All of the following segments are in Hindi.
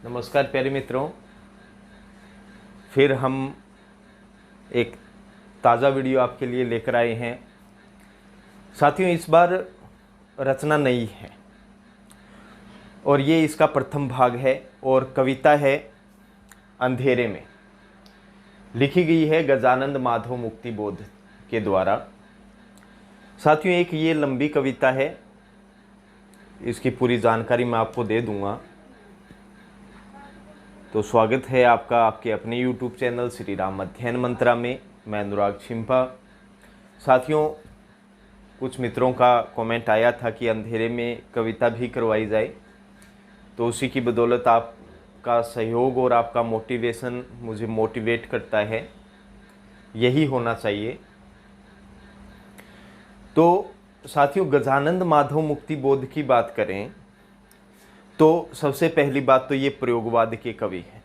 नमस्कार प्यारे मित्रों, फिर हम एक ताज़ा वीडियो आपके लिए लेकर आए हैं। साथियों, इस बार रचना नई है और ये इसका प्रथम भाग है और कविता है अंधेरे में। लिखी गई है गजानंद माधव मुक्तिबोध के द्वारा। साथियों, एक ये लंबी कविता है, इसकी पूरी जानकारी मैं आपको दे दूंगा। तो स्वागत है आपका आपके अपने YouTube चैनल श्री राम अध्ययन मंत्रा में। मैं अनुराग छिंपा। साथियों, कुछ मित्रों का कमेंट आया था कि अंधेरे में कविता भी करवाई जाए, तो उसी की बदौलत आपका सहयोग और आपका मोटिवेशन मुझे मोटिवेट करता है। यही होना चाहिए। तो साथियों, गजानंद माधव मुक्तिबोध की बात करें तो सबसे पहली बात तो ये प्रयोगवाद के कवि हैं,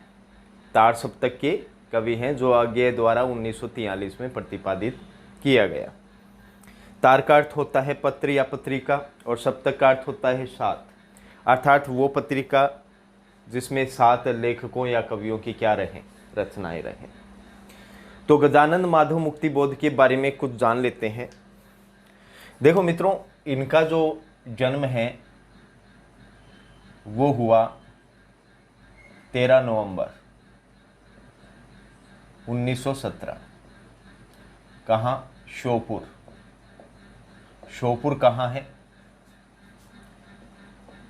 तार सप्तक के कवि हैं, जो अज्ञेय द्वारा 1943 में प्रतिपादित किया गया। तार का अर्थ होता है पत्र या पत्रिका और सप्तक का अर्थ होता है 7, अर्थात वो पत्रिका जिसमें 7 लेखकों या कवियों की क्या रहें, रचनाएं रहें। तो गजानंद माधव मुक्तिबोध के बारे में कुछ जान लेते हैं। देखो मित्रों, इनका जो जन्म है वो हुआ 13 नवंबर 1917। कहाँ? श्योपुर। श्योपुर कहाँ है?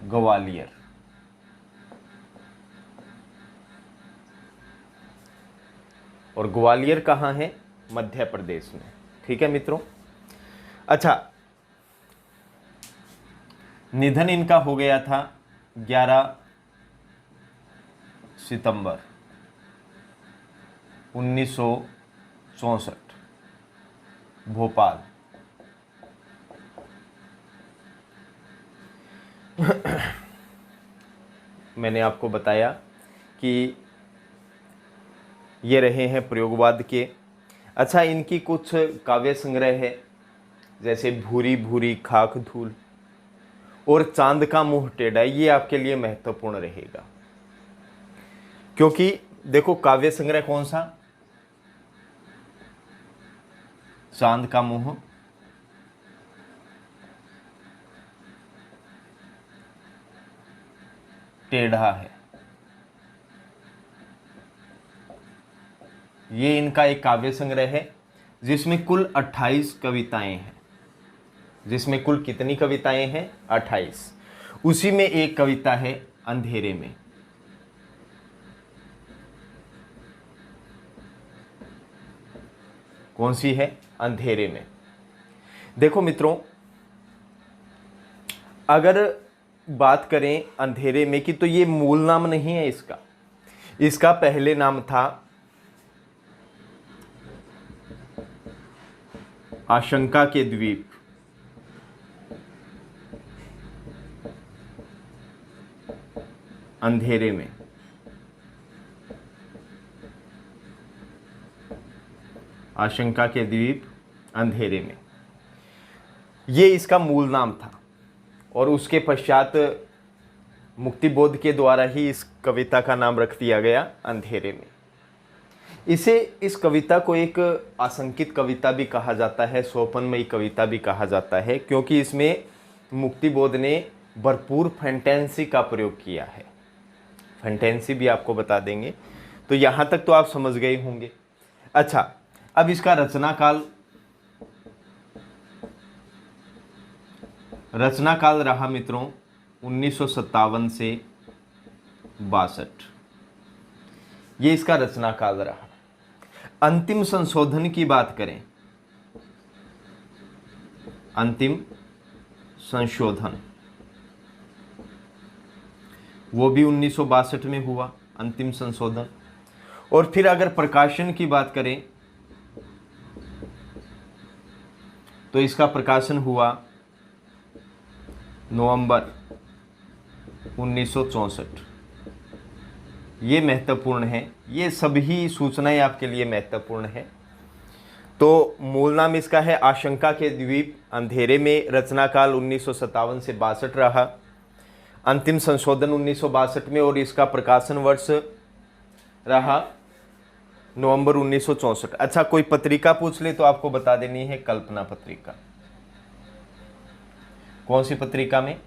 ग्वालियर। और ग्वालियर कहाँ है? मध्य प्रदेश में। ठीक है मित्रों। अच्छा, निधन इनका हो गया था 11 सितंबर 1964, भोपाल। मैंने आपको बताया कि ये रहे हैं प्रयोगवाद के। अच्छा, इनकी कुछ काव्य संग्रह है, जैसे भूरी भूरी खाक धूल और चांद का मुंह टेढ़ा। ये आपके लिए महत्वपूर्ण रहेगा, क्योंकि देखो काव्य संग्रह कौन सा? चांद का मुंह टेढ़ा है। ये इनका एक काव्य संग्रह है जिसमें कुल 28 कविताएं हैं। जिसमें कुल कितनी कविताएं हैं? 28। उसी में एक कविता है अंधेरे में। कौन सी है? अंधेरे में। देखो मित्रों, अगर बात करें अंधेरे में की, तो ये मूल नाम नहीं है इसका। इसका पहले नाम था आशंका के द्वीप। अंधेरे में। आशंका के द्वीप, अंधेरे में, ये इसका मूल नाम था। और उसके पश्चात मुक्तिबोध के द्वारा ही इस कविता का नाम रख दिया गया अंधेरे में। इस कविता को एक आशंकित कविता भी कहा जाता है, स्वप्नमयी कविता भी कहा जाता है, क्योंकि इसमें मुक्तिबोध ने भरपूर फैंटेंसी का प्रयोग किया है। फैंटेंसी भी आपको बता देंगे। तो यहाँ तक तो आप समझ गए होंगे। अच्छा, अब इसका रचना काल रहा मित्रों 1957 से 62। ये इसका रचना काल रहा। अंतिम संशोधन की बात करें, अंतिम संशोधन वो भी 1962 में हुआ, अंतिम संशोधन। और फिर अगर प्रकाशन की बात करें तो इसका प्रकाशन हुआ नवंबर 1964। ये महत्वपूर्ण है, ये सभी सूचनाएं आपके लिए महत्वपूर्ण है। तो मूल नाम इसका है आशंका के द्वीप, अंधेरे में, रचना काल 1957 से 62 रहा। अंतिम संशोधन 1962 में, और इसका प्रकाशन वर्ष रहा नवंबर 1964। अच्छा, कोई पत्रिका पूछ ले तो आपको बता देनी है कल्पना पत्रिका। कौन सी पत्रिका में?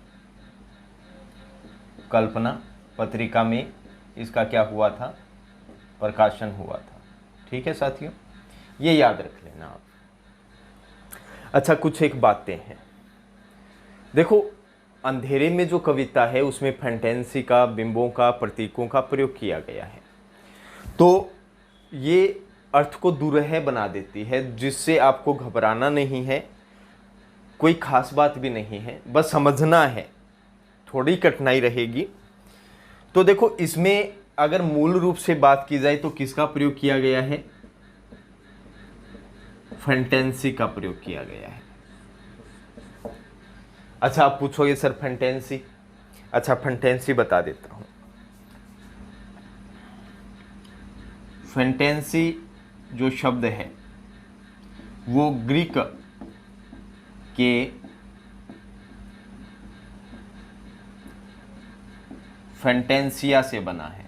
कल्पना पत्रिका में इसका क्या हुआ था? प्रकाशन हुआ था। ठीक है साथियों, ये याद रख लेना आप। अच्छा, कुछ एक बातें हैं। देखो, अंधेरे में जो कविता है उसमें फैंटेंसी का, बिंबों का, प्रतीकों का प्रयोग किया गया है, तो ये अर्थ को दुरूह बना देती है, जिससे आपको घबराना नहीं है, कोई खास बात भी नहीं है, बस समझना है, थोड़ी कठिनाई रहेगी। तो देखो, इसमें अगर मूल रूप से बात की जाए तो किसका प्रयोग किया गया है? फैंटेंसी का प्रयोग किया गया है। अच्छा, आप पूछोगे सर फैंटेंसी, अच्छा फैंटेंसी बता देता हूं। फैंटेंसी जो शब्द है वो ग्रीक के फैंटेंसिया से बना है।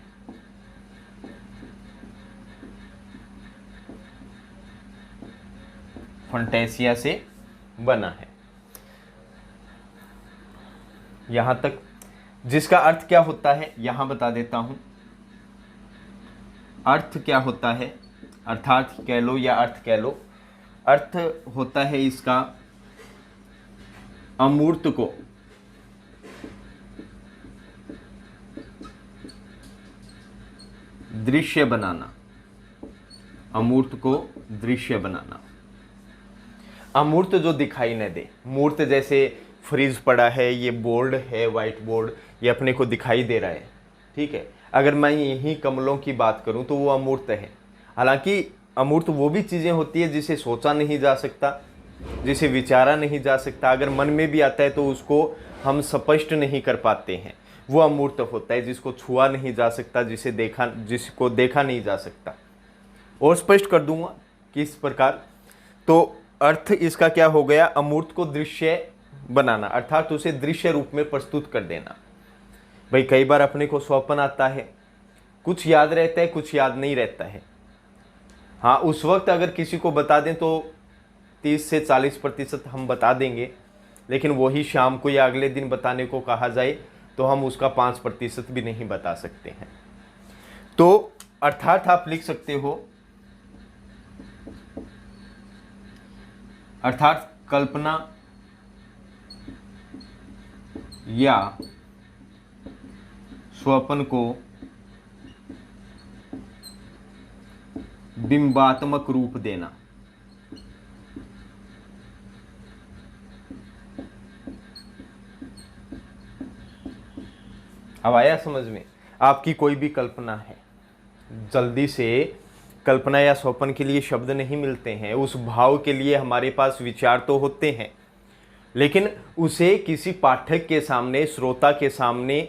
फैंटेसिया से बना है, यहां तक। जिसका अर्थ क्या होता है यहां बता देता हूं। अर्थ क्या होता है, अर्थात कह लो या अर्थ कह लो, अर्थ होता है इसका अमूर्त को दृश्य बनाना। अमूर्त को दृश्य बनाना। अमूर्त जो दिखाई न दे, मूर्त जैसे फ्रिज पड़ा है, ये बोर्ड है, वाइट बोर्ड, ये अपने को दिखाई दे रहा है, ठीक है। अगर मैं यही कमलों की बात करूं तो वो अमूर्त है। हालांकि अमूर्त वो भी चीज़ें होती है जिसे सोचा नहीं जा सकता, जिसे विचारा नहीं जा सकता, अगर मन में भी आता है तो उसको हम स्पष्ट नहीं कर पाते हैं, वो अमूर्त होता है। जिसको छुआ नहीं जा सकता, जिसको देखा नहीं जा सकता। और स्पष्ट कर दूंगा किस प्रकार। तो अर्थ इसका क्या हो गया? अमूर्त को दृश्य बनाना, अर्थात उसे दृश्य रूप में प्रस्तुत कर देना। भाई कई बार अपने को स्वप्न आता है, कुछ याद रहता है, कुछ याद नहीं रहता है। हाँ, उस वक्त अगर किसी को बता दें तो 30 से 40% हम बता देंगे, लेकिन वही शाम को या अगले दिन बताने को कहा जाए तो हम उसका 5% भी नहीं बता सकते हैं। तो अर्थात आप लिख सकते हो, अर्थात कल्पना या स्वप्न को बिंबात्मक रूप देना। अब आया समझ में? आपकी कोई भी कल्पना है, जल्दी से कल्पना या स्वप्न के लिए शब्द नहीं मिलते हैं, उस भाव के लिए हमारे पास विचार तो होते हैं, लेकिन उसे किसी पाठक के सामने, श्रोता के सामने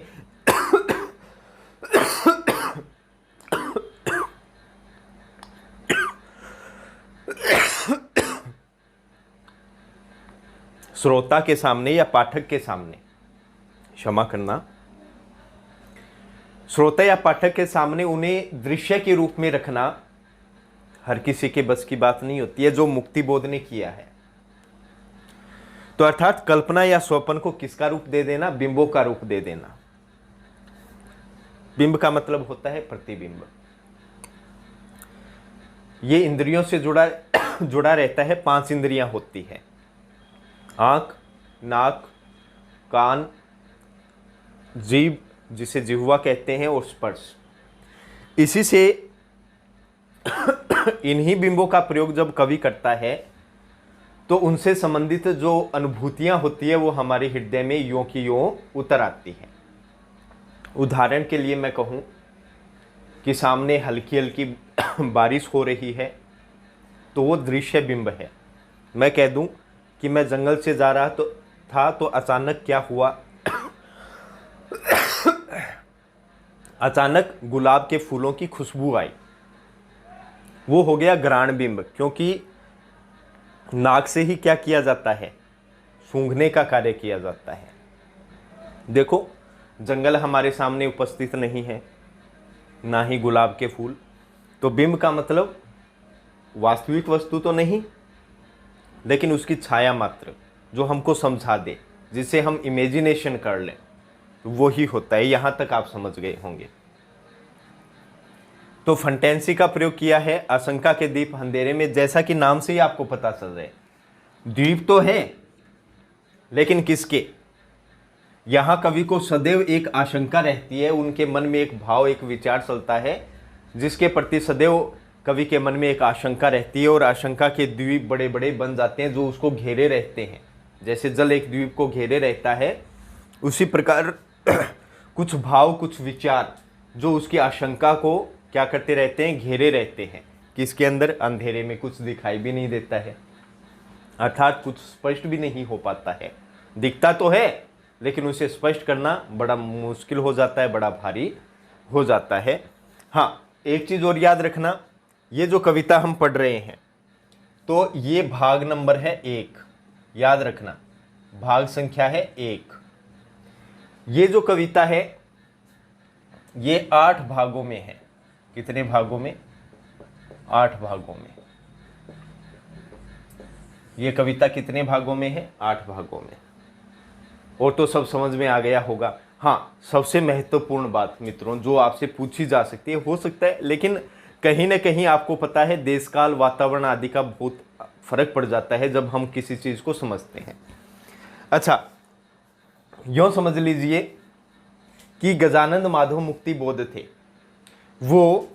श्रोता के सामने या पाठक के सामने, क्षमा करना, श्रोता या पाठक के सामने उन्हें दृश्य के रूप में रखना हर किसी के बस की बात नहीं होती है, जो मुक्ति बोध ने किया है। तो अर्थात कल्पना या स्वप्न को किसका रूप दे देना? बिंबों का रूप दे देना। बिंब का मतलब होता है प्रतिबिंब। ये इंद्रियों से जुड़ा रहता है। 5 इंद्रियां होती है, आंख, नाक, कान, जीभ जिसे जिह्वा कहते हैं, और स्पर्श। इसी से इन्हीं बिंबों का प्रयोग जब कवि करता है तो उनसे संबंधित जो अनुभूतियां होती है वो हमारे हृदय में यों की यों उतर आती हैं। उदाहरण के लिए मैं कहूं कि सामने हल्की हल्की बारिश हो रही है तो वो दृश्य बिंब है। मैं कह दूं कि मैं जंगल से जा रहा था तो अचानक क्या हुआ, अचानक गुलाब के फूलों की खुशबू आई, वो हो गया घ्राण बिंब। क्योंकि नाक से ही क्या किया जाता है? सूंघने का कार्य किया जाता है। देखो, जंगल हमारे सामने उपस्थित नहीं है, ना ही गुलाब के फूल। तो बिंब का मतलब वास्तविक वस्तु तो नहीं, लेकिन उसकी छाया मात्र जो हमको समझा दे, जिसे हम इमेजिनेशन कर लें, तो वो ही होता है। यहां तक आप समझ गए होंगे। तो फंटेंसी का प्रयोग किया है आशंका के दीप अंधेरे में, जैसा कि नाम से ही आपको पता चल रहा है, द्वीप तो है लेकिन किसके। यहां कवि को सदैव एक आशंका रहती है, उनके मन में एक भाव, एक विचार चलता है जिसके प्रति सदैव कवि के मन में एक आशंका रहती है, और आशंका के द्वीप बड़े बड़े बन जाते हैं जो उसको घेरे रहते हैं। जैसे जल एक द्वीप को घेरे रहता है, उसी प्रकार कुछ भाव, कुछ विचार जो उसकी आशंका को क्या करते रहते हैं, घेरे रहते हैं। किसके अंदर? अंधेरे में। कुछ दिखाई भी नहीं देता है, अर्थात कुछ स्पष्ट भी नहीं हो पाता है। दिखता तो है लेकिन उसे स्पष्ट करना बड़ा मुश्किल हो जाता है, बड़ा भारी हो जाता है। हाँ, एक चीज और याद रखना, ये जो कविता हम पढ़ रहे हैं तो ये भाग नंबर है 1, याद रखना, भाग संख्या है 1। ये जो कविता है ये 8 भागों में है। कितने भागों में? 8 भागों में। ये कविता कितने भागों में है? 8 भागों में। और तो सब समझ में आ गया होगा। हाँ, सबसे महत्वपूर्ण बात मित्रों जो आपसे पूछी जा सकती है, हो सकता है लेकिन कहीं ना कहीं आपको पता है देश काल, वातावरण आदि का बहुत फर्क पड़ जाता है जब हम किसी चीज को समझते हैं। अच्छा, यूं समझ लीजिए कि गजानंद माधव मुक्ति बोध थे, वो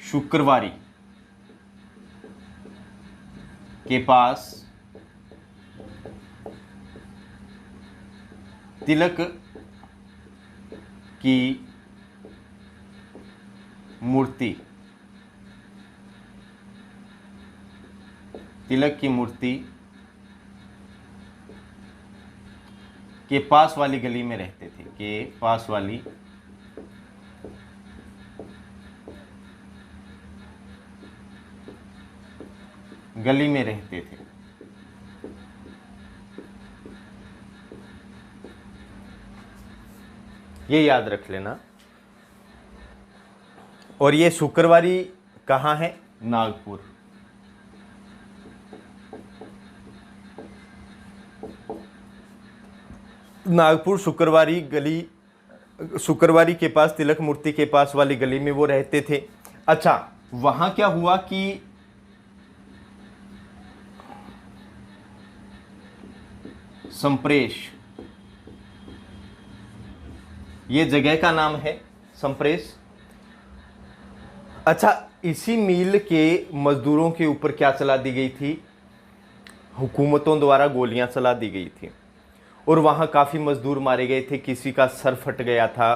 शुक्रवारी के पास तिलक की मूर्ति, तिलक की मूर्ति के पास वाली गली में रहते थे, के पास वाली गली में रहते थे। ये याद रख लेना। और ये शुक्रवारी कहाँ है? नागपुर। नागपुर शुक्रवारी गली, शुक्रवारी के पास, तिलक मूर्ति के पास वाली गली में वो रहते थे। अच्छा, वहां क्या हुआ कि संप्रेश, ये जगह का नाम है संप्रेश। अच्छा, इसी मिल के मजदूरों के ऊपर क्या चला दी गई थी? हुकूमतों द्वारा गोलियां चला दी गई थी, और वहाँ काफ़ी मजदूर मारे गए थे। किसी का सर फट गया था,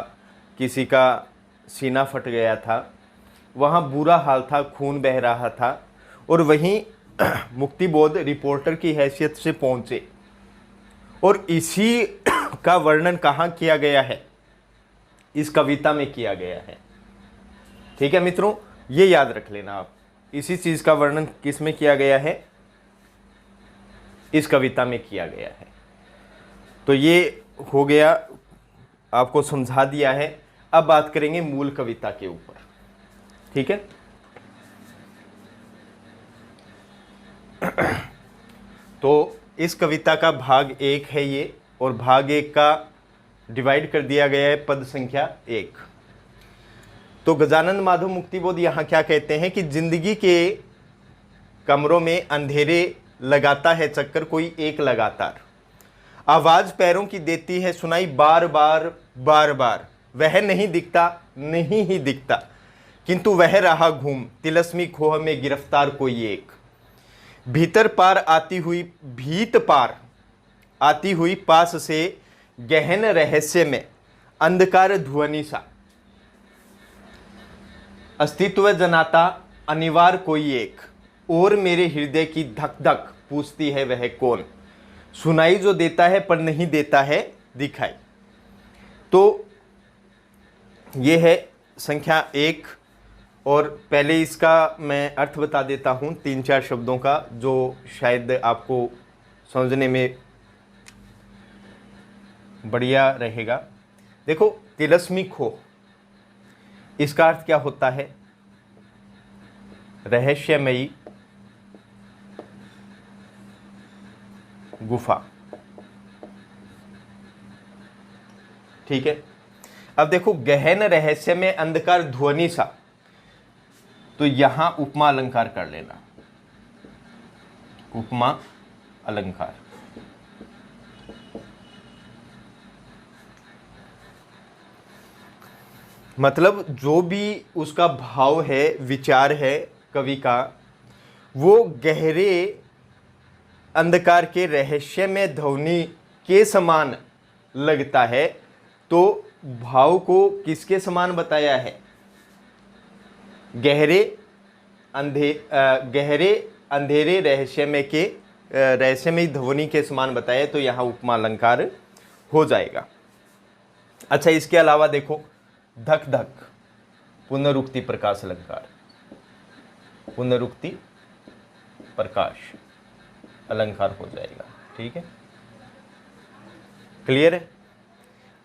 किसी का सीना फट गया था, वहाँ बुरा हाल था, खून बह रहा था। और वहीं मुक्तिबोध रिपोर्टर की हैसियत से पहुँचे, और इसी का वर्णन कहाँ किया गया है? इस कविता में किया गया है। ठीक है मित्रों, ये याद रख लेना आप, इसी चीज़ का वर्णन किस में किया गया है? इस कविता में किया गया है। तो ये हो गया, आपको समझा दिया है। अब बात करेंगे मूल कविता के ऊपर। ठीक है, तो इस कविता का भाग 1 है ये, और भाग 1 का डिवाइड कर दिया गया है पद संख्या 1। तो गजानंद माधव मुक्तिबोध यहाँ क्या कहते हैं कि जिंदगी के कमरों में अंधेरे लगाता है चक्कर कोई एक लगातार, आवाज पैरों की देती है सुनाई बार बार बार बार, वह नहीं दिखता नहीं ही दिखता किंतु वह रहा घूम, तिलस्मी खोह में गिरफ्तार कोई एक, भीतर पार आती हुई, भीत पार आती हुई पास से गहन रहस्य में अंधकार ध्वनि सा, अस्तित्व जनाता अनिवार्य कोई एक, और मेरे हृदय की धक धक पूछती है वह कौन, सुनाई जो देता है पर नहीं देता है दिखाई। तो ये है संख्या 1, और पहले इसका मैं अर्थ बता देता हूँ 3-4 शब्दों का, जो शायद आपको समझने में बढ़िया रहेगा। देखो तिलस्मी खो, इसका अर्थ क्या होता है? रहस्यमयी गुफा। ठीक है। अब देखो गहन रहस्य में अंधकार ध्वनि सा, तो यहां उपमा अलंकार कर लेना, उपमा अलंकार। मतलब जो भी उसका भाव है, विचार है कवि का, वो गहरे अंधकार के रहस्य में ध्वनि के समान लगता है। तो भाव को किसके समान बताया है? गहरे अंधेरे रहस्यमय ध्वनि के समान बताया, तो यहाँ उपमा अलंकार हो जाएगा। अच्छा, इसके अलावा देखो धक धक, पुनरुक्ति प्रकाश अलंकार, पुनरुक्ति प्रकाश अलंकार हो जाएगा। ठीक है, क्लियर है?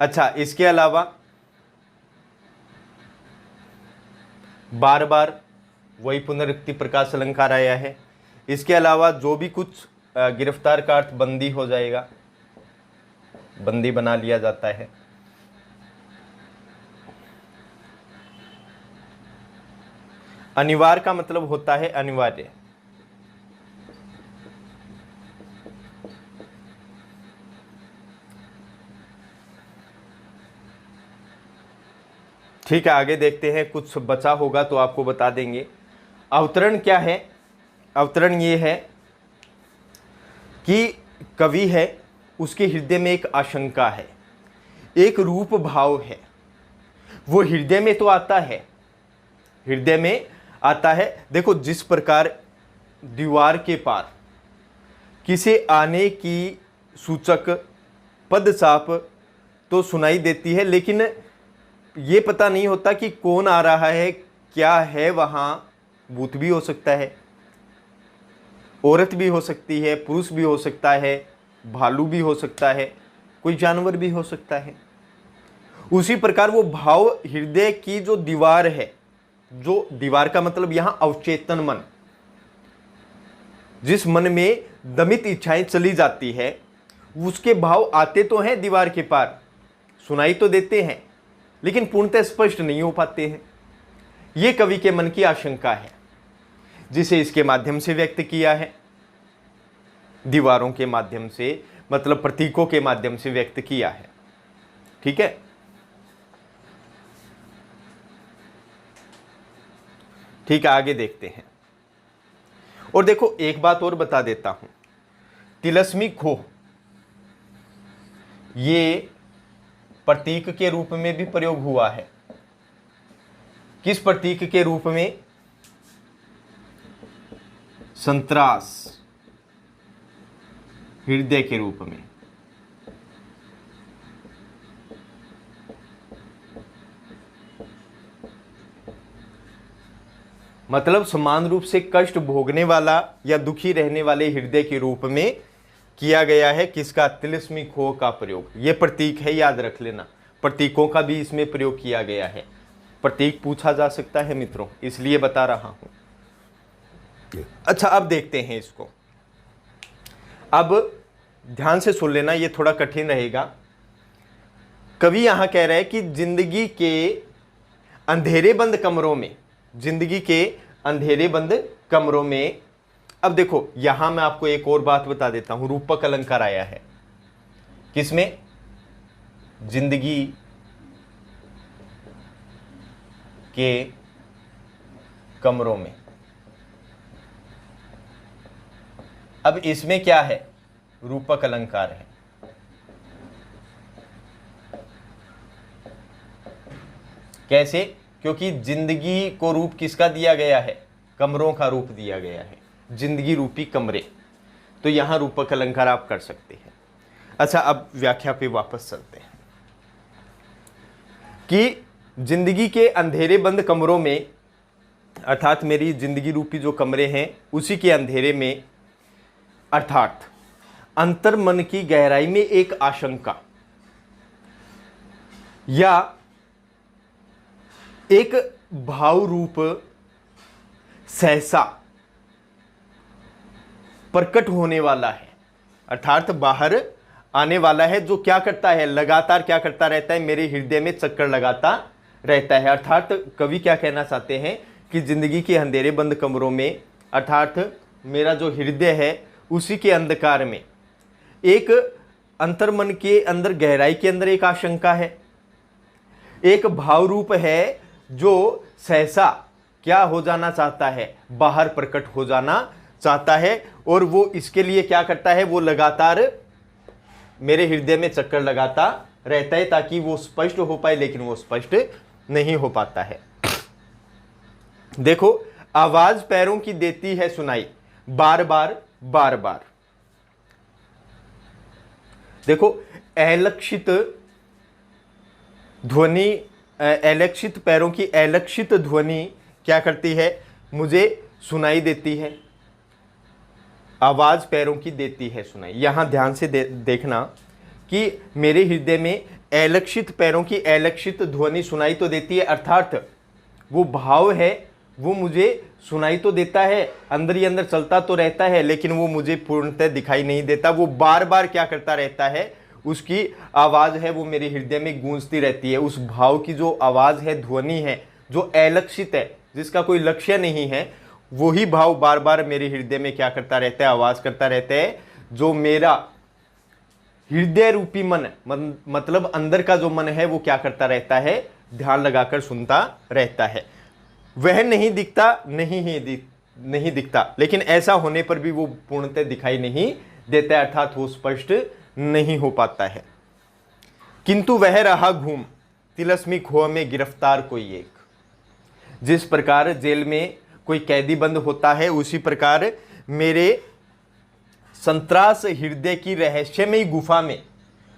अच्छा, इसके अलावा बार बार वही पुनरुक्ति प्रकाश अलंकार आया है। इसके अलावा जो भी कुछ गिरफ्तार का अर्थ बंदी हो जाएगा, बंदी बना लिया जाता है। अनिवार्य का मतलब होता है अनिवार्य। ठीक है, आगे देखते हैं, कुछ बचा होगा तो आपको बता देंगे। अवतरण क्या है? अवतरण ये है कि कवि है, उसके हृदय में एक आशंका है, एक रूप भाव है, वो हृदय में तो आता है, हृदय में आता है। देखो जिस प्रकार दीवार के पार किसी आने की सूचक पद साप तो सुनाई देती है, लेकिन ये पता नहीं होता कि कौन आ रहा है, क्या है वहां। भूत भी हो सकता है, औरत भी हो सकती है, पुरुष भी हो सकता है, भालू भी हो सकता है, कोई जानवर भी हो सकता है। उसी प्रकार वो भाव हृदय की जो दीवार है, जो दीवार का मतलब यहां अवचेतन मन, जिस मन में दमित इच्छाएं चली जाती है, उसके भाव आते तो हैं दीवार के पार, सुनाई तो देते हैं, लेकिन पूर्णतः स्पष्ट नहीं हो पाते हैं। यह कवि के मन की आशंका है, जिसे इसके माध्यम से व्यक्त किया है, दीवारों के माध्यम से, मतलब प्रतीकों के माध्यम से व्यक्त किया है। ठीक है, ठीक है, आगे देखते हैं। और देखो एक बात और बता देता हूं, तिलस्मी खो ये प्रतीक के रूप में भी प्रयोग हुआ है। किस प्रतीक के रूप में? संत्रास, हृदय के रूप में। मतलब समान रूप से कष्ट भोगने वाला या दुखी रहने वाले हृदय के रूप में किया गया है किसका? तिलस्मी खो का प्रयोग। यह प्रतीक है, याद रख लेना, प्रतीकों का भी इसमें प्रयोग किया गया है। प्रतीक पूछा जा सकता है मित्रों, इसलिए बता रहा हूं। अच्छा, अब देखते हैं इसको। अब ध्यान से सुन लेना, यह थोड़ा कठिन रहेगा। कवि यहां कह रहा है कि जिंदगी के अंधेरे बंद कमरों में, जिंदगी के अंधेरे बंद कमरों में। अब देखो यहां मैं आपको एक और बात बता देता हूं, रूपक अलंकार आया है किसमें? जिंदगी के कमरों में। अब इसमें क्या है? रूपक अलंकार है। कैसे? क्योंकि जिंदगी को रूप किसका दिया गया है? कमरों का रूप दिया गया है, जिंदगी रूपी कमरे। तो यहां रूपक अलंकार आप कर सकते हैं। अच्छा, अब व्याख्या पे वापस चलते हैं कि जिंदगी के अंधेरे बंद कमरों में, अर्थात मेरी जिंदगी रूपी जो कमरे हैं उसी के अंधेरे में, अर्थात अंतर मन की गहराई में एक आशंका, या एक भाव रूप सहसा प्रकट होने वाला है, अर्थात बाहर आने वाला है, जो क्या करता है, लगातार क्या करता रहता है, मेरे हृदय में चक्कर लगाता रहता है। अर्थात कवि क्या कहना चाहते हैं कि जिंदगी के अंधेरे बंद कमरों में, अर्थात मेरा जो हृदय है उसी के अंधकार में एक अंतर्मन के अंदर, गहराई के अंदर एक आशंका है, एक भाव रूप है जो सहसा क्या हो जाना चाहता है, बाहर प्रकट हो जाना चाहता है। और वो इसके लिए क्या करता है, वो लगातार मेरे हृदय में चक्कर लगाता रहता है ताकि वो स्पष्ट हो पाए, लेकिन वो स्पष्ट नहीं हो पाता है। देखो, आवाज पैरों की देती है सुनाई, बार बार बार बार। देखो, अलक्षित ध्वनि, अलक्षित पैरों की अलक्षित ध्वनि क्या करती है, मुझे सुनाई देती है। आवाज पैरों की देती है सुनाई। यहां ध्यान से देखना कि मेरे हृदय में अलक्षित पैरों की अलक्षित ध्वनि सुनाई तो देती है, अर्थात वो भाव है वो मुझे सुनाई तो देता है, अंदर ही अंदर चलता तो रहता है, लेकिन वो मुझे पूर्णतः दिखाई नहीं देता। वो बार बार क्या करता रहता है, उसकी आवाज है वो मेरे हृदय में गूंजती रहती है। उस भाव की जो आवाज है, ध्वनि है, जो अलक्षित है, जिसका कोई लक्ष्य नहीं है, वही भाव बार बार मेरे हृदय में क्या करता रहता है, आवाज करता रहता है। जो मेरा हृदय रूपी मन, मतलब अंदर का जो मन है, वो क्या करता रहता है, ध्यान लगाकर सुनता रहता है। वह नहीं दिखता, नहीं दिखता, लेकिन ऐसा होने पर भी वो पूर्णतः दिखाई नहीं देता, अर्थात वो स्पष्ट नहीं हो पाता है। किंतु वह रहा घूम, तिलस्मी खोह में गिरफ्तार कोई एक। जिस प्रकार जेल में कोई कैदी बंद होता है, उसी प्रकार मेरे संत्रास हृदय की रहस्यमयी गुफा में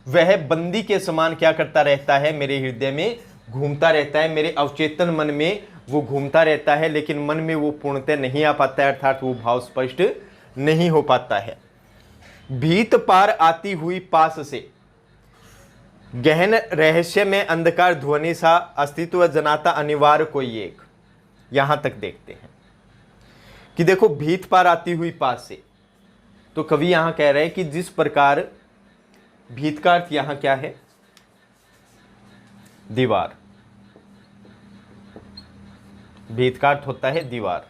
वह बंदी के समान क्या करता रहता है, मेरे हृदय में घूमता रहता है, मेरे अवचेतन मन में वो घूमता रहता है, लेकिन मन में वो पूर्णतः नहीं आ पाता है, अर्थात वो भाव स्पष्ट नहीं हो पाता है। भीत पार आती हुई पास से, गहन रहस्य में अंधकार ध्वनि सा अस्तित्व जनाता अनिवार्य कोई एक। यहां तक देखते हैं कि देखो, भीत पार आती हुई पास से, तो कवि यहां कह रहे हैं कि जिस प्रकार भीत का अर्थ यहां क्या है, दीवार। भीत का अर्थ होता है दीवार।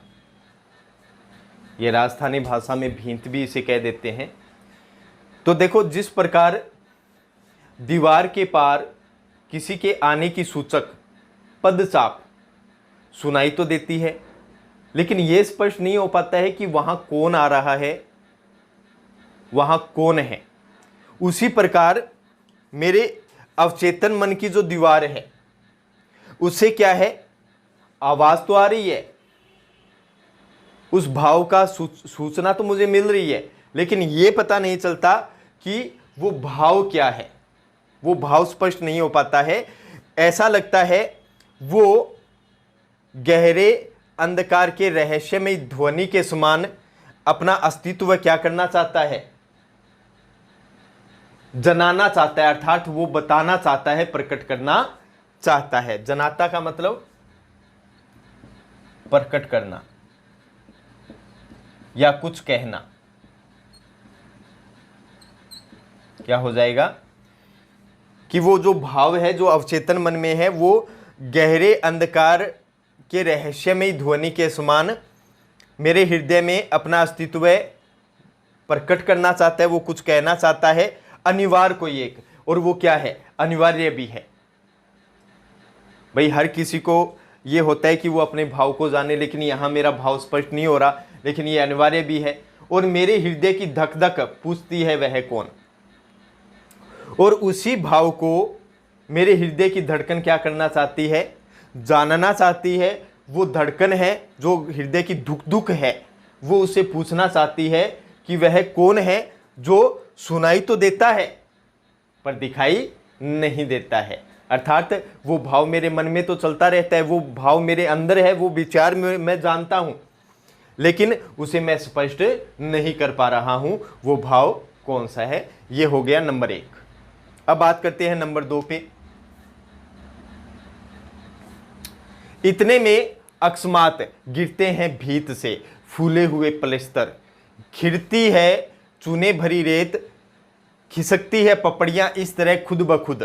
ये राजस्थानी भाषा में भींत भी इसे कह देते हैं। तो देखो, जिस प्रकार दीवार के पार किसी के आने की सूचक पदचाप सुनाई तो देती है, लेकिन यह स्पष्ट नहीं हो पाता है कि वहां कौन आ रहा है, वहां कौन है। उसी प्रकार मेरे अवचेतन मन की जो दीवार है, उससे क्या है, आवाज तो आ रही है, उस भाव का सूचना तो मुझे मिल रही है, लेकिन यह पता नहीं चलता कि वो भाव क्या है, वो भाव स्पष्ट नहीं हो पाता है। ऐसा लगता है वो गहरे अंधकार के रहस्यमय ध्वनि के समान अपना अस्तित्व क्या करना चाहता है, जनाना चाहता है, अर्थात वो बताना चाहता है, प्रकट करना चाहता है। जनाता का मतलब प्रकट करना या कुछ कहना। क्या हो जाएगा कि वो जो भाव है, जो अवचेतन मन में है, वो गहरे अंधकार के रहस्यमय ध्वनि के समान मेरे हृदय में अपना अस्तित्व प्रकट करना चाहता है, वो कुछ कहना चाहता है, अनिवार्य कोई एक। और वो क्या है, अनिवार्य भी है। भाई, हर किसी को ये होता है कि वो अपने भाव को जाने, लेकिन यहां मेरा भाव स्पष्ट नहीं हो रहा, लेकिन ये अनिवार्य भी है। और मेरे हृदय की धक धक पूछती है वह कौन, और उसी भाव को मेरे हृदय की धड़कन क्या करना चाहती है, जानना चाहती है। वो धड़कन है जो हृदय की धुक धुक है, वो उसे पूछना चाहती है कि वह कौन है जो सुनाई तो देता है पर दिखाई नहीं देता है। अर्थात वो भाव मेरे मन में तो चलता रहता है, वो भाव मेरे अंदर है, वो विचार में मैं जानता हूं, लेकिन उसे मैं स्पष्ट नहीं कर पा रहा हूं। वो भाव कौन सा है, ये हो गया नंबर 1। अब बात करते हैं नंबर 2 पे। इतने में अकस्मात गिरते हैं भीत से फूले हुए पलस्तर, खिरती है चूने भरी रेत, खिसकती है पपड़ियां इस तरह खुद ब खुद।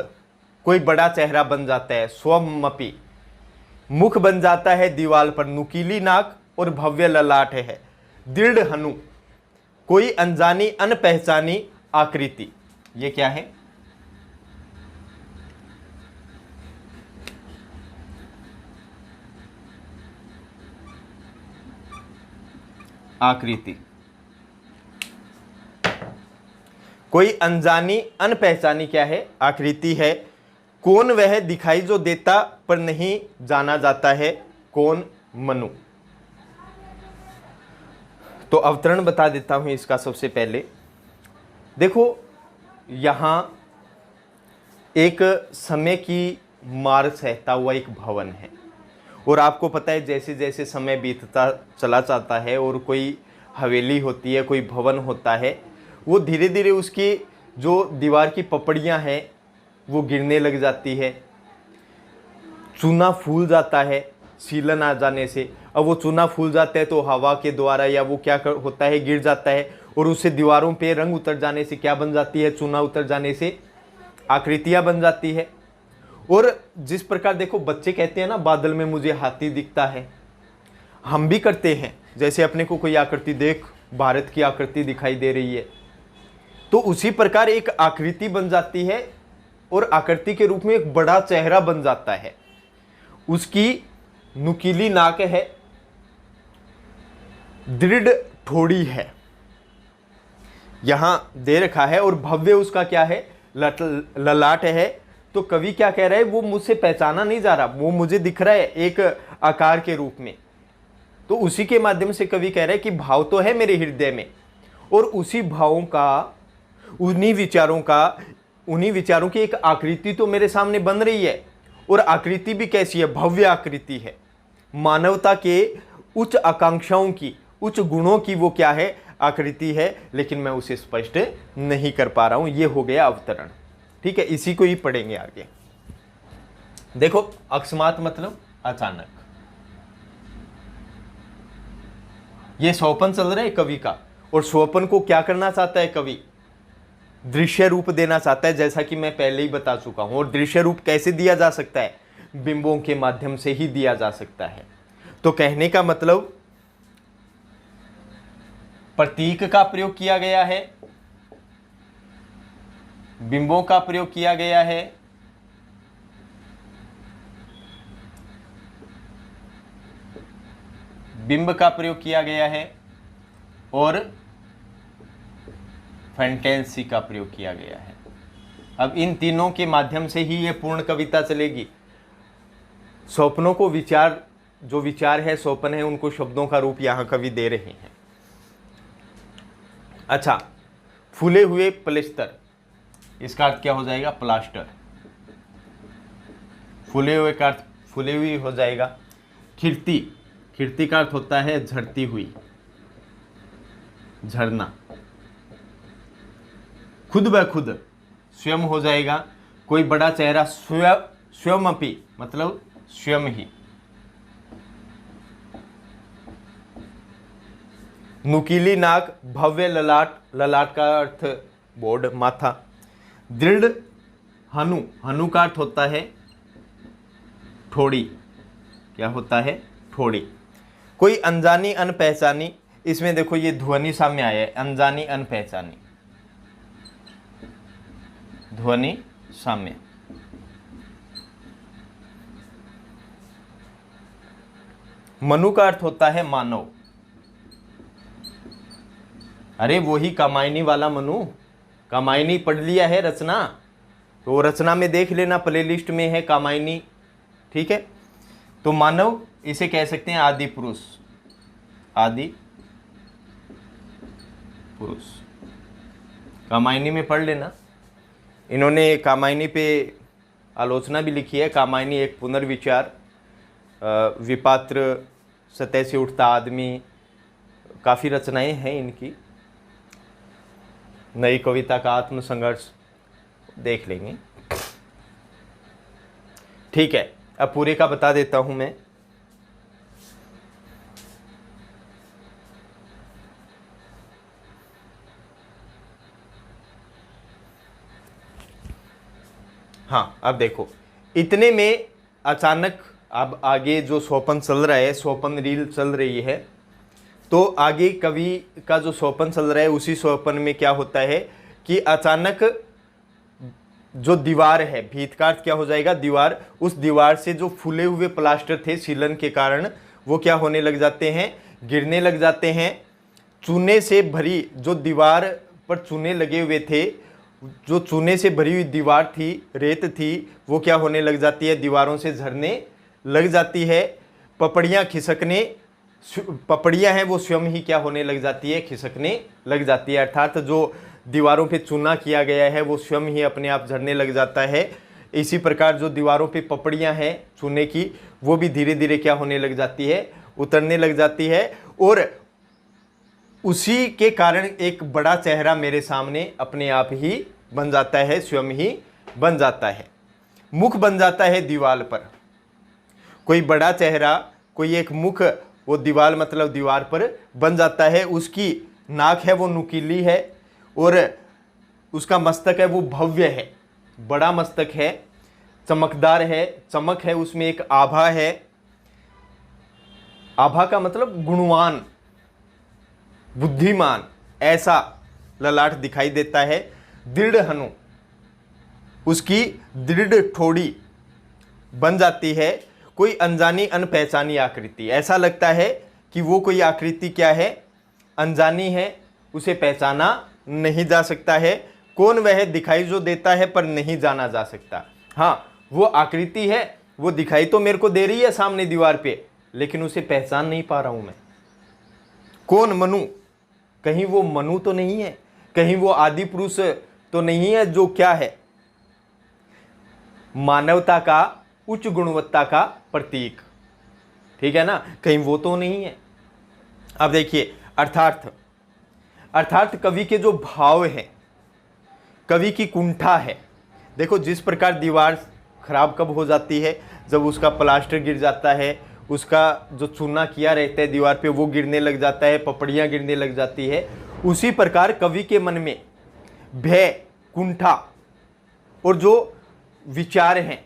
कोई बड़ा चेहरा बन जाता है स्वमपी, मुख बन जाता है दीवाल पर, नुकीली नाक और भव्य ललाट है, दृढ़ हनु, कोई अनजानी अनपहचानी आकृति। ये क्या है? आकृति। कोई अनजानी अनपहचानी क्या है? आकृति है। कौन वह दिखाई जो देता पर नहीं जाना जाता है, कौन मनु। तो अवतरण बता देता हूं इसका। सबसे पहले देखो, यहां एक समय की मार सहता हुआ एक भवन है, और आपको पता है जैसे जैसे समय बीतता चला जाता है और कोई हवेली होती है, कोई भवन होता है, वो धीरे धीरे उसकी जो दीवार की पपड़ियां हैं वो गिरने लग जाती है, चूना फूल जाता है सीलन आ जाने से। अब वो चूना फूल जाता है तो हवा के द्वारा या वो क्या होता है, गिर जाता है, और उससे दीवारों पे रंग उतर जाने से क्या बन जाती है, चूना उतर जाने से आकृतियां बन जाती है। और जिस प्रकार देखो बच्चे कहते हैं ना, बादल में मुझे हाथी दिखता है, हम भी करते हैं, जैसे अपने को कोई आकृति देख, भारत की आकृति दिखाई दे रही है, तो उसी प्रकार एक आकृति बन जाती है और आकृति के रूप में एक बड़ा चेहरा बन जाता है। उसकी नुकीली नाक है, दृढ़ ठोड़ी है, यहां दे रखा है, और भव्य उसका क्या है, ललाट है। तो कवि क्या कह रहा है, वो मुझसे पहचाना नहीं जा रहा, वो मुझे दिख रहा है एक आकार के रूप में। तो उसी के माध्यम से कवि कह रहा है कि भाव तो है मेरे हृदय में, और उसी भावों का, उन्हीं विचारों की एक आकृति तो मेरे सामने बन रही है। और आकृति भी कैसी है, भव्य आकृति है, मानवता के उच्च आकांक्षाओं की, उच्च गुणों की वो क्या है, आकृति है, लेकिन मैं उसे स्पष्ट नहीं कर पा रहा हूं। ये हो गया अवतरण। ठीक है, इसी को ही पढ़ेंगे आगे। देखो, अकस्मात मतलब अचानक। ये स्वप्न चल रहा है कवि का, और स्वप्न को क्या करना चाहता है कवि, दृश्य रूप देना चाहता है, जैसा कि मैं पहले ही बता चुका हूं। और दृश्य रूप कैसे दिया जा सकता है, बिंबों के माध्यम से ही दिया जा सकता है। तो कहने का मतलब प्रतीक का प्रयोग किया गया है, बिंबों का प्रयोग किया गया है, बिंब का प्रयोग किया गया है, और फैंटेंसी का प्रयोग किया गया है। अब इन तीनों के माध्यम से ही ये पूर्ण कविता चलेगी। स्वप्नों को विचार, जो विचार है, स्वप्न है, उनको शब्दों का रूप यहां कवि दे रहे हैं। अच्छा, फूले हुए प्लास्टर, इसका अर्थ क्या हो जाएगा, प्लास्टर। फूले हुए का अर्थ फूले हुई हो जाएगा। खिरती, खिरती का अर्थ होता है झड़ती हुई, झरना। खुद ब खुद, स्वयं हो जाएगा। कोई बड़ा चेहरा, स्वयंपी मतलब स्वयं ही। नुकीली नाक, भव्य ललाट, ललाट का अर्थ बोर्ड, माथा। दृढ़ हनु, हनु का अर्थ होता है ठोड़ी, क्या होता है, ठोड़ी। कोई अनजानी अनपहचानी, इसमें देखो ये ध्वनि सामने आया है, अनजानी अनपहचानी, ध्वनि साम्य। मनु का अर्थ होता है मानव। अरे वही कामायनी वाला मनु, कामायनी पढ़ लिया है रचना, तो रचना में देख लेना, प्लेलिस्ट में है कामायनी। ठीक है, तो मानव इसे कह सकते हैं आदि पुरुष, आदि पुरुष, कामायनी में पढ़ लेना। इन्होंने कामायनी पे आलोचना भी लिखी है। कामायनी एक पुनर्विचार, विपात्र, सतह से उठता आदमी, काफ़ी रचनाएं हैं इनकी। नई कविता का आत्मसंघर्ष देख लेंगे। ठीक है, अब पूरे का बता देता हूं मैं। हाँ, अब देखो, इतने में अचानक अब आगे जो स्वप्न चल रहा है, स्वप्न रील चल रही है, तो आगे कवि का जो स्वप्न चल रहा है उसी स्वप्न में क्या होता है कि अचानक जो दीवार है, भीत का अर्थ क्या हो जाएगा, दीवार, उस दीवार से जो फूले हुए प्लास्टर थे सीलन के कारण, वो क्या होने लग जाते हैं, गिरने लग जाते हैं। चूने से भरी जो दीवार पर चूने लगे हुए थे, जो चूने से भरी हुई दीवार थी, रेत थी, वो क्या होने लग जाती है, दीवारों से झरने लग जाती है। पपड़ियाँ खिसकने, पपड़ियाँ हैं वो स्वयं ही क्या होने लग जाती है, खिसकने लग जाती है। अर्थात जो दीवारों पे चूना किया गया है वो स्वयं ही अपने आप झड़ने लग जाता है। इसी प्रकार जो दीवारों पे पपड़ियाँ हैं चूने की, वो भी धीरे धीरे क्या होने लग जाती है, उतरने लग जाती है। और उसी के कारण एक बड़ा चेहरा मेरे सामने अपने आप ही बन जाता है, स्वयं ही बन जाता है, मुख बन जाता है दीवार पर। कोई बड़ा चेहरा, कोई एक मुख वो दीवार मतलब दीवार पर बन जाता है। उसकी नाक है वो नुकीली है, और उसका मस्तक है वो भव्य है, बड़ा मस्तक है, चमकदार है, चमक है, उसमें एक आभा है। आभा का मतलब गुणवान, बुद्धिमान, ऐसा ललाट दिखाई देता है। दृढ़ हनु, उसकी दृढ़ ठोड़ी बन जाती है। कोई अनजानी अनपहचानी आकृति, ऐसा लगता है कि वो कोई आकृति क्या है, अनजानी है, उसे पहचाना नहीं जा सकता है। कौन वह दिखाई जो देता है पर नहीं जाना जा सकता। हाँ, वो आकृति है, वो दिखाई तो मेरे को दे रही है सामने दीवार पे, लेकिन उसे पहचान नहीं पा रहा हूं मैं। कौन मनु, कहीं वो मनु तो नहीं है, कहीं वो आदि पुरुष तो नहीं है जो क्या है, मानवता का, उच्च गुणवत्ता का प्रतीक, ठीक है ना, कहीं वो तो नहीं है। अब देखिए अर्थात कवि के जो भाव हैं, कवि की कुंठा है। देखो जिस प्रकार दीवार खराब कब हो जाती है, जब उसका प्लास्टर गिर जाता है, उसका जो चूना किया रहता है दीवार पे वो गिरने लग जाता है, पपड़ियाँ गिरने लग जाती है। उसी प्रकार कवि के मन में भय, कुंठा और जो विचार हैं,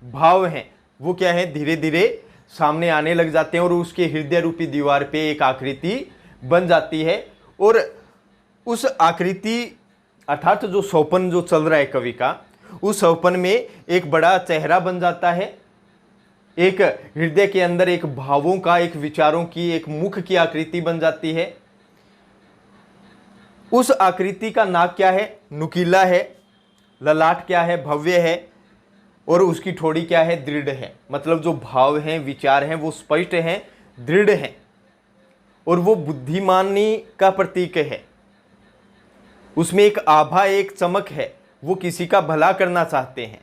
भाव हैं, वो क्या है, धीरे धीरे सामने आने लग जाते हैं और उसके हृदय रूपी दीवार पे एक आकृति बन जाती है। और उस आकृति अर्थात जो स्वप्न जो चल रहा है कवि का, उस स्वप्न में एक बड़ा चेहरा बन जाता है, एक हृदय के अंदर एक भावों का, एक विचारों की, एक मुख की आकृति बन जाती है। उस आकृति का नाक क्या है, नुकीला है, ललाट क्या है, भव्य है, और उसकी ठोड़ी क्या है, दृढ़ है। मतलब जो भाव हैं, विचार हैं, वो स्पष्ट हैं, दृढ़ हैं, और वो बुद्धिमानी का प्रतीक है। उसमें एक आभा, एक चमक है, वो किसी का भला करना चाहते हैं,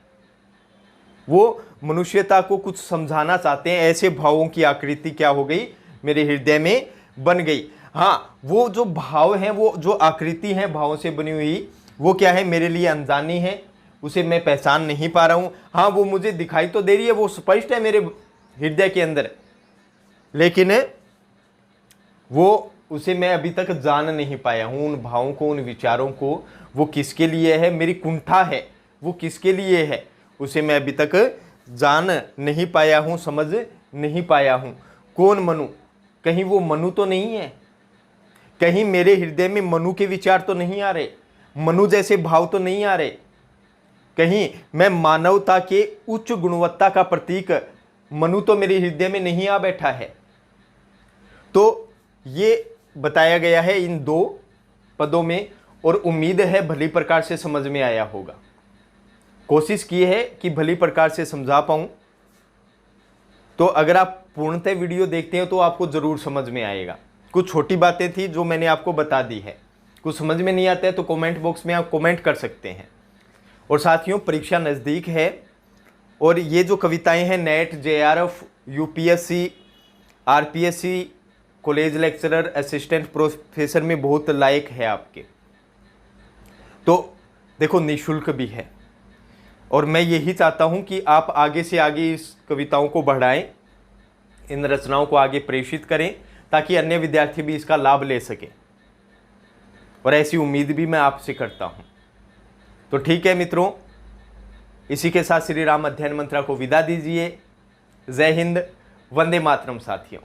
वो मनुष्यता को कुछ समझाना चाहते हैं। ऐसे भावों की आकृति क्या हो गई, मेरे हृदय में बन गई। हाँ, वो जो भाव हैं, वो जो आकृति है भावों से बनी हुई, वो क्या है, मेरे लिए अनजानी है, उसे मैं पहचान नहीं पा रहा हूं। हाँ, वो मुझे दिखाई तो दे रही है, वो स्पष्ट है मेरे हृदय के अंदर, लेकिन वो उसे मैं अभी तक जान नहीं पाया हूं। उन भावों को, उन विचारों को, वो किसके लिए है, मेरी कुंठा है, वो किसके लिए है, उसे मैं अभी तक जान नहीं पाया हूं, समझ नहीं पाया हूं। कौन मनु, कहीं वो मनु तो नहीं है, कहीं मेरे हृदय में मनु के विचार तो नहीं आ रहे, मनु जैसे भाव तो नहीं आ रहे, कहीं मैं मानवता के उच्च गुणवत्ता का प्रतीक मनु तो मेरे हृदय में नहीं आ बैठा है। तो ये बताया गया है इन दो पदों में, और उम्मीद है भली प्रकार से समझ में आया होगा। कोशिश की है कि भली प्रकार से समझा पाऊं, तो अगर आप पूर्णतः वीडियो देखते हैं तो आपको जरूर समझ में आएगा। कुछ छोटी बातें थी जो मैंने आपको बता दी है, कुछ समझ में नहीं आता है तो कमेंट बॉक्स में आप कमेंट कर सकते हैं। और साथियों, परीक्षा नज़दीक है, और ये जो कविताएं हैं net, JRF, UPSC, RPSC, college lecturer, assistant professor में बहुत लायक है आपके। तो देखो, निःशुल्क भी है, और मैं यही चाहता हूं कि आप आगे से आगे इस कविताओं को बढ़ाएं, इन रचनाओं को आगे प्रेषित करें, ताकि अन्य विद्यार्थी भी इसका लाभ ले सकें, और ऐसी उम्मीद भी मैं आपसे करता हूं। तो ठीक है मित्रों, इसी के साथ श्री राम अध्ययन मंत्रा को विदा दीजिए। जय हिंद, वंदे मातरम साथियों।